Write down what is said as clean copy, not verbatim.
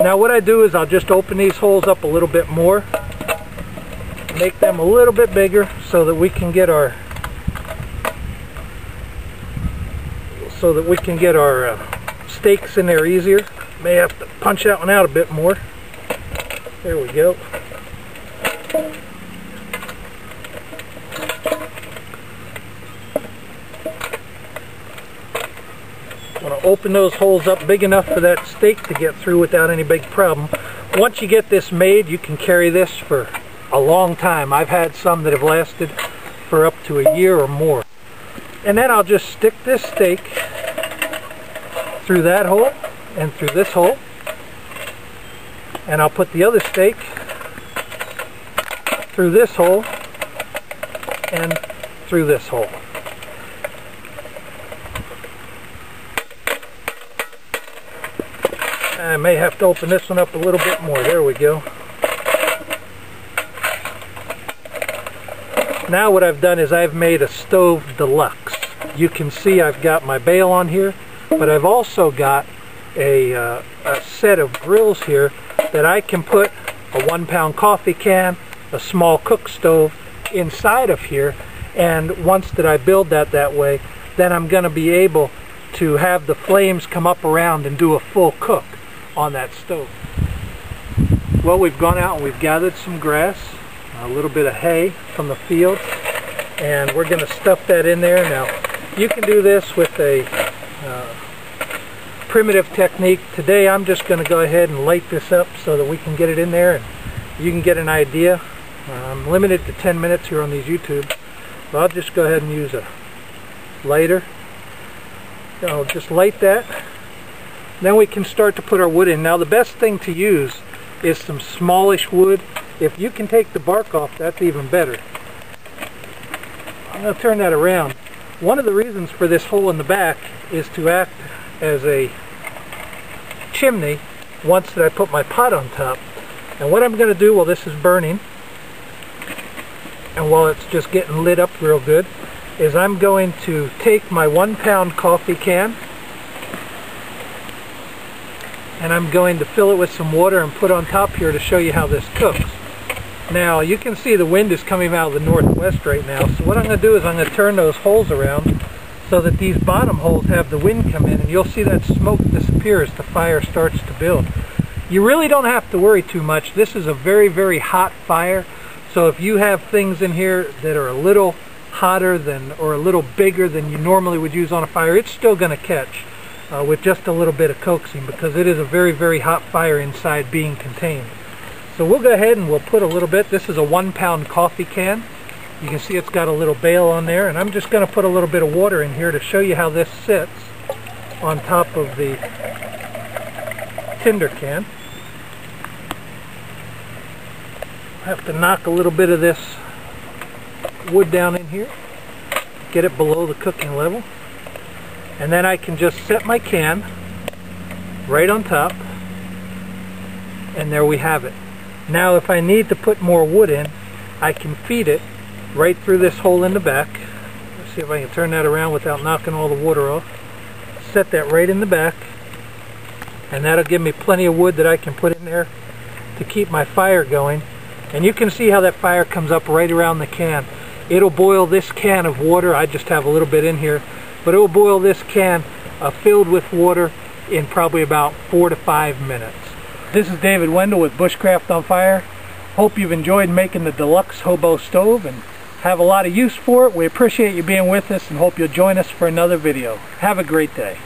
Now what I do is I'll just open these holes up a little bit more, make them a little bit bigger so that we can get our stakes in there easier. May have to punch that one out a bit more. There we go. Want to open those holes up big enough for that stake to get through without any big problem. Once you get this made, you can carry this for a long time. I've had some that have lasted for up to a year or more. And then I'll just stick this stake through that hole and through this hole, and I'll put the other stake through this hole and through this hole. I may have to open this one up a little bit more. There we go. Now what I've done is I've made a stove deluxe. You can see I've got my bale on here, but I've also got a set of grills here that I can put a 1-pound coffee can, a small cook stove inside of here, and once that I build that way, then I'm going to be able to have the flames come up around and do a full cook on that stove. Well, we've gone out and we've gathered some grass, a little bit of hay from the field, and we're going to stuff that in there. Now, you can do this with a primitive technique. Today I'm just going to go ahead and light this up so that we can get it in there and you can get an idea. I'm limited to 10 minutes here on these YouTubes, but I'll just go ahead and use a lighter. I'll just light that. Then we can start to put our wood in. Now the best thing to use is some smallish wood. If you can take the bark off, that's even better. I'm going to turn that around. One of the reasons for this hole in the back is to act as a chimney once that I put my pot on top. And what I'm going to do while this is burning, and while it's just getting lit up real good, is I'm going to take my 1-pound coffee can and I'm going to fill it with some water and put on top here to show you how this cooks. Now you can see the wind is coming out of the northwest right now, so what I'm going to do is I'm going to turn those holes around so that these bottom holes have the wind come in, and you'll see that smoke disappear as the fire starts to build. You really don't have to worry too much. This is a very, very hot fire, so if you have things in here that are a little hotter than, or a little bigger than you normally would use on a fire, it's still going to catch with just a little bit of coaxing, because it is a very, very hot fire inside being contained. So we'll go ahead and we'll put a little bit. This is a 1-pound coffee can. You can see it's got a little bale on there, and I'm just going to put a little bit of water in here to show you how this sits on top of the tinder can. I have to knock a little bit of this wood down in here, get it below the cooking level, and then I can just set my can right on top, and there we have it. Now if I need to put more wood in, I can feed it right through this hole in the back. Let's see if I can turn that around without knocking all the water off. Set that right in the back, and that'll give me plenty of wood that I can put in there to keep my fire going. And you can see how that fire comes up right around the can. It'll boil this can of water. I just have a little bit in here, but it will boil this can filled with water in probably about 4 to 5 minutes. This is David Wendell with Bushcraft on Fire. Hope you've enjoyed making the Deluxe Hobo stove and have a lot of use for it. We appreciate you being with us and hope you'll join us for another video. Have a great day.